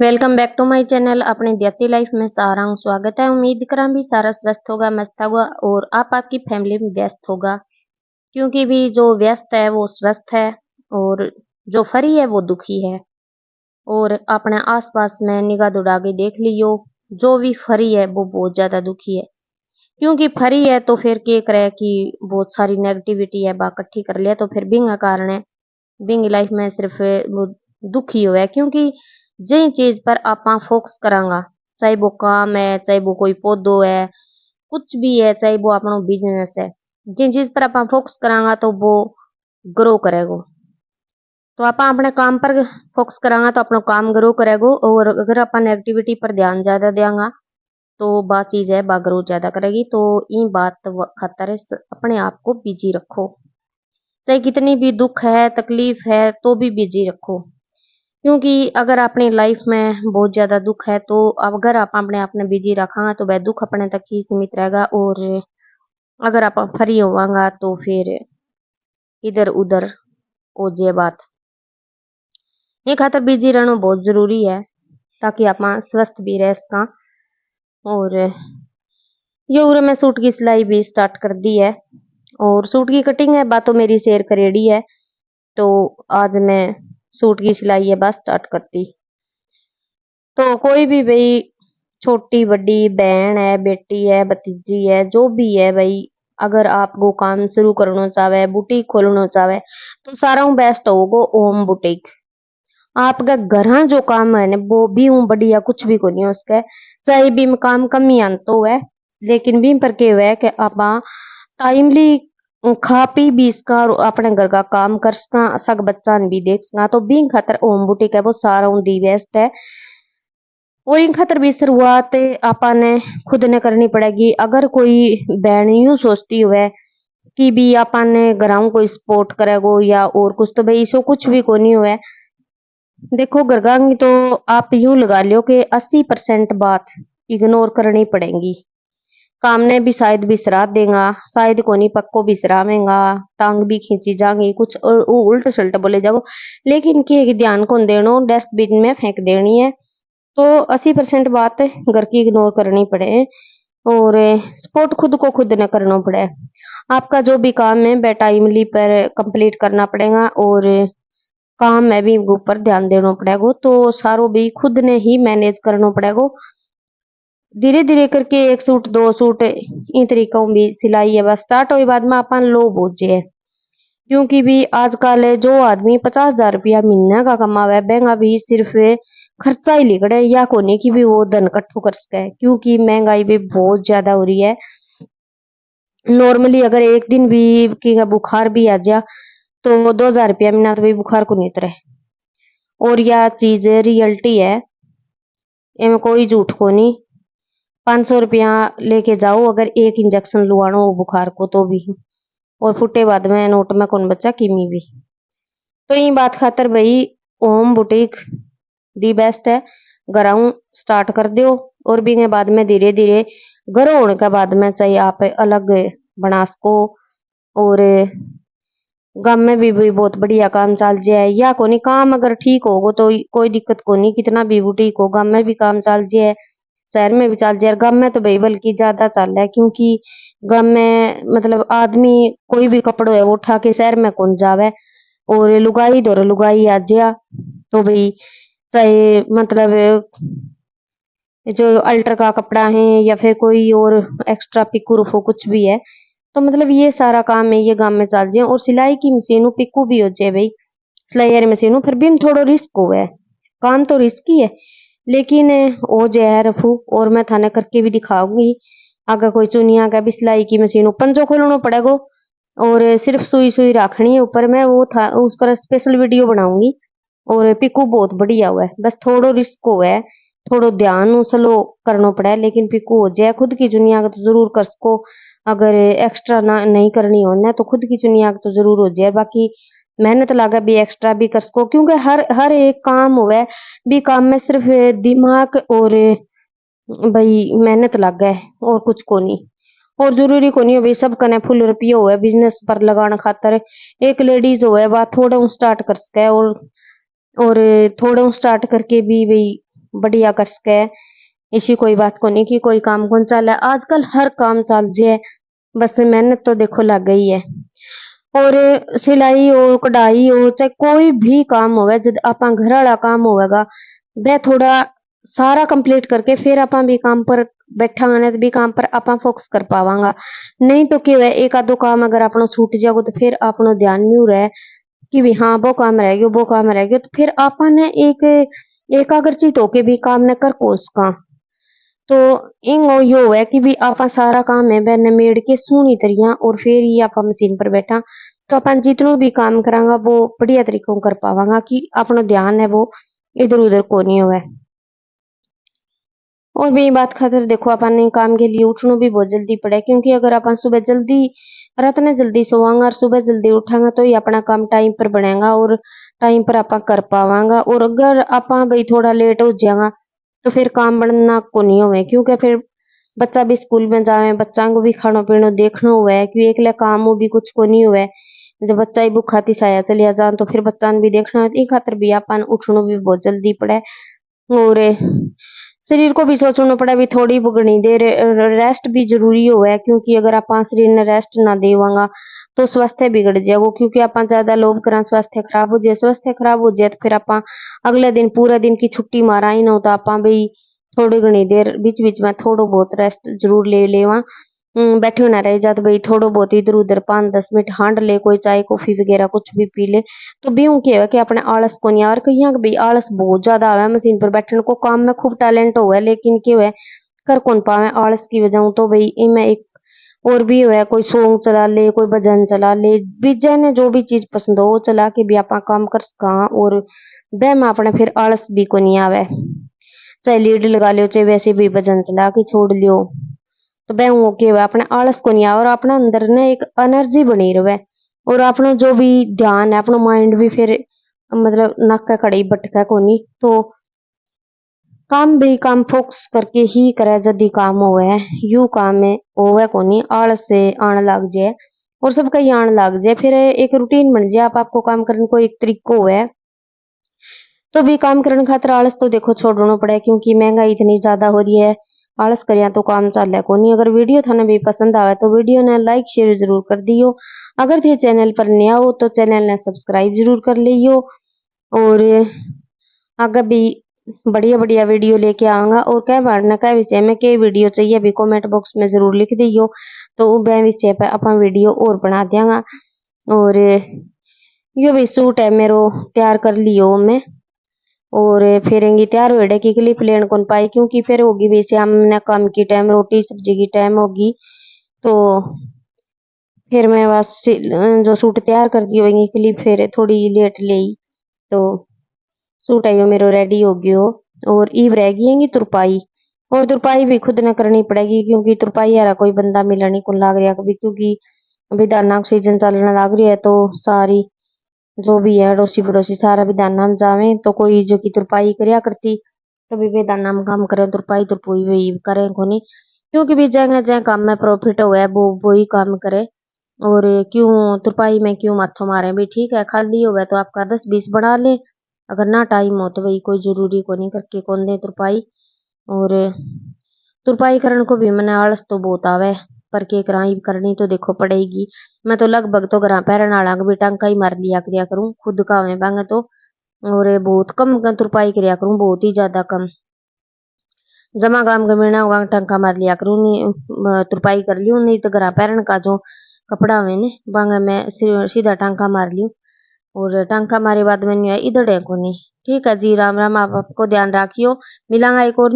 Welcome back to my channel. अपने देती life में सारा स्वागत है। उम्मीद करा भी सारा स्वस्थ होगा, मस्त होगा और आप आपकी फैमिली में व्यस्त होगा। क्योंकि भी जो व्यस्त है वो स्वस्थ है और जो फ्री है वो दुखी है। और अपने आसपास में निगाह दौड़ा के देख लियो, जो भी फ्री है वो बहुत ज्यादा दुखी है। क्योंकि फ्री है तो फिर के करे कि बहुत सारी नेगेटिविटी है बा इकट्ठी कर लिया तो फिर बिंगा कारण है बिंग लाइफ में सिर्फ वो दुखी हुआ है। क्योंकि जिन चीज पर आपा फोकस करांगा, चाहे वो काम है, चाहे वो कोई पौधो है, कुछ भी है, चाहे वो अपना बिजनेस है, जिन चीज पर आपा फोकस करांगा तो वो ग्रो करेगा। तो आप अपने काम पर फोकस करांगा तो अपना काम ग्रो करेगा। और अगर आप नेगेटिविटी पर ध्यान ज्यादा देंगा तो बा चीज है बा ग्रो ज्यादा करेगी। तो ये बात खातर अपने आप को बिजी रखो, चाहे कितनी भी दुख है तकलीफ है तो भी बिजी रखो। क्योंकि अगर अपनी लाइफ में बहुत ज्यादा दुख है तो अगर आप अपने आप ने बिजी रखा तो वह दुख अपने तक ही सीमित रहेगा। और अगर आप फ्री होवांगा तो फिर इधर उधर हो जाए बात। ये खातर बिजी रहना बहुत जरूरी है ताकि आप स्वस्थ भी रह सका। और ये उरे मैं सूट की सिलाई भी स्टार्ट कर दी है और सूट की कटिंग है बात तो मेरी शेयर करेडी है। तो आज मैं सूट की सिलाई है बस स्टार्ट करती। तो कोई भी भाई छोटी बड़ी बहन है, बेटी है, भतीजी है, जो भी है भाई, अगर आपको काम शुरू करना चाहे, बुटीक खोलना चाहे तो सारा बेस्ट होगा होम बुटीक। आपका घर जो काम है ना वो भी हूँ बढ़िया कुछ भी को नहीं उसका, चाहे भी काम कम ही आंतो है लेकिन भी पर के है कि आप टाइमली खा पी भी इसका और अपने घर का काम कर सका, सग बच्चा भी देख सका। तो भी खातर होम बुटीक है वो सारा दी बेस्ट है। और इन खातर भी शुरुआत आपा ने खुद ने करनी पड़ेगी। अगर कोई बहन यूं सोचती हुए कि भी आपा ने घराऊ कोई सपोर्ट करेगो या और कुछ, तो भाई इसो कुछ भी को नहीं हुआ। देखो घरगांगी तो आप यूं लगा लियो कि 80% बात इग्नोर करनी पड़ेगी। काम ने भी शायद बिसरा देगा, शायद को नहीं पक्को बिसरावेगा, टांग भी खींची जाएगी, कुछ उल्ट सल्ट बोले जाओ, लेकिन के ध्यान को देनो डस्टबिन में फेंक देनी है। तो 80% बात घर की इग्नोर करनी पड़े और सपोर्ट खुद को खुद न करना पड़े। आपका जो भी काम है बे टाइमली पर कंप्लीट करना पड़ेगा और काम में भी ऊपर ध्यान देना पड़ेगा। तो सारो भी खुद ने ही मैनेज करना पड़ेगा। धीरे धीरे करके एक सूट दो सूट इन तरीकों भी सिलाई है बस स्टार्ट हुई बाद में अपन लो बोझे। क्योंकि भी आजकल जो आदमी 50,000 रुपया महीना का कमावे बेंगा भी सिर्फ खर्चा ही लिखड़े या कोने की भी वो धन इकट्ठो कर सके। क्योंकि महंगाई भी बहुत ज्यादा हो रही है। नॉर्मली अगर एक दिन भी की बुखार भी आ जा तो 2,000 रुपया महीना तो भी बुखार को नहीं उतरे। और यह चीज रियलिटी है, इनमें कोई झूठ को नहीं। 500 रुपया लेके जाओ अगर एक इंजेक्शन लुआनो हो बुखार को तो भी, और फुटे बाद में नोट में कौन बच्चा किमी भी। तो ये बात खातर भाई होम बुटीक दी बेस्ट है। घराऊ स्टार्ट कर दो और भी बाद में धीरे धीरे घर होने के बाद में चाहिए आप अलग बना सको। और गांव में भी बहुत बढ़िया काम चल जाए या कोनी काम अगर ठीक होगो तो कोई दिक्कत को नहीं, कितना भी बुटीक हो गांव में भी काम चल जाए, शहर में भी चल जाए। गांव में तो भाई बल्कि ज्यादा चल रहा है क्योंकि गांव में मतलब आदमी कोई भी कपड़ो है वो उठा के शहर में कौन जावे। और लुगाई दो लुगाई आ जा तो भाई चाहे मतलब जो अल्टर का कपड़ा है या फिर कोई और एक्स्ट्रा पिकू रुफो कुछ भी है, तो मतलब ये सारा काम है ये गांव में चल जाए। और सिलाई की मशीनों पिकू भी हो जाए भाई, सिलाई वाली मशीनों फिर भी थोड़ा रिस्क हो है, काम तो रिस्की है लेकिन ओ जो है रफू। और मैं थाने करके भी दिखाऊंगी। अगर कोई चुनिया का भी सिलाई की मशीन पंजो खोलना पड़ेगा और सिर्फ सुई सुई रखनी है ऊपर में, वो था उस पर स्पेशल वीडियो बनाऊंगी। और पिकू बहुत बढ़िया हुआ है, बस थोड़ो रिस्क हुआ है, थोड़ो ध्यान स्लो करना पड़ा है, लेकिन पिकू हो जाए। खुद की चुनिया तो जरूर कर सको, अगर एक्स्ट्रा ना नहीं करनी हो ना तो खुद की चुनिया तो जरूर हो जाए। बाकी मेहनत लगा भी एक्स्ट्रा भी कर सको क्योंकि हर हर एक काम हुआ भी काम में सिर्फ दिमाग और भाई मेहनत लगा है और कुछ को नहीं। और जरूरी को नहीं हो भाई सब कने फुल रुपये हुआ बिजनेस पर लगाने खातर। एक लेडीज हुआ वह थोड़ा स्टार्ट कर सके और थोड़ा स्टार्ट करके भी भाई बढ़िया कर सके। इसी कोई बात को नहीं कि कोई काम कौन चल है, आजकल हर काम चल जे, बस मेहनत तो देखो लग गई है। और सिलाई हो, कढ़ाई हो, चाहे कोई भी काम होवे, जब आपा घर वाला काम होवेगा वह थोड़ा सारा कंप्लीट करके फिर आपा भी काम पर बैठांगा ना, तो भी काम पर आपा फोकस कर पावांगा। नहीं तो क्या है, एक आधो काम अगर आपनो छूट जाएगा तो फिर आपनो ध्यान नहीं रहे कि भी हाँ वो काम रह गयो, वो काम रह गयो, तो फिर आपा ने एक एकाग्रचित होके भी काम न कर कोस का। तो इन यो है कि भी आपा सारा काम है वह निमेड़ के सोनी तरिया और फिर ही आपा मशीन पर बैठा, तो अपन जितनो भी काम करांगा वो बढ़िया तरीकों कर पावांगा कि अपनो ध्यान है वो इधर उधर को नहीं होवे। और भी बात खातर देखो अपन ने काम के लिए उठना भी बहुत जल्दी पड़े, क्योंकि अगर अपन सुबह जल्दी रात ने जल्दी सोवांगा और सुबह जल्दी उठांगा तो ही अपना काम टाइम पर बनेगा और टाइम पर आपा कर पावांगा। और अगर आपा भाई थोड़ा लेट हो जाएगा तो फिर काम बनना को नहीं होवे, क्योंकि फिर बच्चा भी स्कूल में जावे, बच्चा को भी खानो पीनो देखना हुए, क्योंकि एकले काम हो भी कुछ को नहीं हुए। जब बच्चा ही भूखा तिसाया चलिया जान तो फिर बच्चा ने भी देखना है, खातर भी अपन उठना भी बहुत जल्दी पड़े। और शरीर को भी सोचना पड़े भी थोड़ी घणी देर रेस्ट भी जरूरी होवे, क्योंकि अगर आप शरीर ने रेस्ट ना देवांगा तो स्वास्थ्य बिगड़ जाएगा, क्योंकि आप ज्यादा लोभ करा स्वास्थ्य खराब हो जाए, स्वास्थ्य खराब हो जाए तो फिर आप अगले दिन पूरा दिन की छुट्टी मारा ही ना हो, तो आप भाई थोड़ी घनी देर बीच बीच में थोड़ा बहुत रेस्ट जरूर ले लेवा। बैठे ना रह जात भाई, थोड़ा बहुत इधर उधर 5-10 मिनट हांड ले, कोई चाय कॉफी वगैरह कुछ भी पी ले, तो भी क्या है कि अपने आलस को नहीं। और कहीं भाई आलस बहुत ज्यादा आवे मशीन पर बैठने को, काम में खूब टैलेंट होवे लेकिन क्या है कर कौन पावे आलस की वजह। तो भाई इनमें एक और भी है, कोई सॉन्ग चला ले, कोई भजन चला ले, बीजे ने जो भी चीज पसंद हो वो चला के भी आप काम कर सका, और वह में अपने फिर आलस भी को नहीं आवे। चाहे लीड लगा लियो, चाहे वैसे भी भजन चला के छोड़ लियो, तो वह के अपने आलस को नहीं आवे और अपने अंदर ने एक एनर्जी बनी रहे। और अपना जो भी ध्यान है, अपना माइंड भी फिर मतलब नाक खड़ी भटका को नहीं, तो काम भी काम फोकस करके ही करे जदी काम होवे। यू काम में होवे को नहीं आलस से आने लग जाए और सबका ही आने लग जाए, फिर एक रूटीन बन जाए, आपको काम करने को एक तरीको होवे। तो भी काम करने खातिर आलस तो देखो छोड़ना पड़े, क्योंकि महंगाई इतनी ज्यादा हो रही है, आलस करिया तो काम चल को नहीं। अगर वीडियो थाने भी पसंद आवे तो वीडियो ने लाइक शेयर जरूर कर दियो। अगर थे चैनल पर नया हो तो चैनल ने सब्सक्राइब जरूर कर लियो। और आगे भी बढ़िया बढ़िया वीडियो लेके आऊंगा, और क्या बारना क्या विषय में क्या वीडियो चाहिए भी कमेंट बॉक्स में जरूर लिख दियो, तो वह विषय पर अपन वीडियो और बना देंगा। और यो भी सूट है मेरो तैयार कर लियो मैं, और फिरेंगी तैयार हो की क्लिप लेन कौन पाई, क्योंकि फिर होगी भी शाम ने काम की टाइम रोटी सब्जी की टाइम होगी, तो फिर मैं बस जो सूट तैयार कर दी होगी क्लिप फिर थोड़ी लेट ले, तो सूट है यो मेरो रेडी हो गयो। और ईव रह गई तुरपाई, और तुरपाई भी खुद न करनी पड़ेगी, क्योंकि तुरपाई यारा कोई बंदा मिलनी को लाग रहा कभी, क्योंकि अभी दाना सीजन चलने लग रही है, तो सारी जो भी है अड़ोसी पड़ोसी सारा भी दाना में जावे, तो कोई जो की तुरपाई करया करती तभी भी दाना में काम करे, तुरपाई तुरपुई वही करे को नहीं, क्योंकि भी जगह जगह काम में प्रॉफिट हो वो ही काम करे। और क्यों तुरपाई में क्यों माथो मारे भी, ठीक है खाली हो तो आपका 10-20 बढ़ा ले, अगर ना टाइम हो तो भाई कोई जरूरी को नहीं करके कौन दे तुरपाई। और तुरपाई करने को भी मैंने आलस तो बहुत आवे, पर के कराई करनी तो देखो पड़ेगी। मैं तो लगभग तो घर पैरन आला भी टांका ही मार लिया करिया करूं, खुद का मैं बांगे तो। और बहुत कम तुरपाई करिया करूं, बहुत ही ज्यादा कम, जमा काम का मिलना हुआ टांका मार लिया करूं, नहीं तुरपाई कर लियो, नहीं तो घर पैरन का जो कपड़ा में ने बांगे मैं सीधा टांका मार लियो। और टांका मारे बाद में इधर है को नहीं। ठीक है जी, राम राम, आप आपको ध्यान रखियो, मिलांगा एक और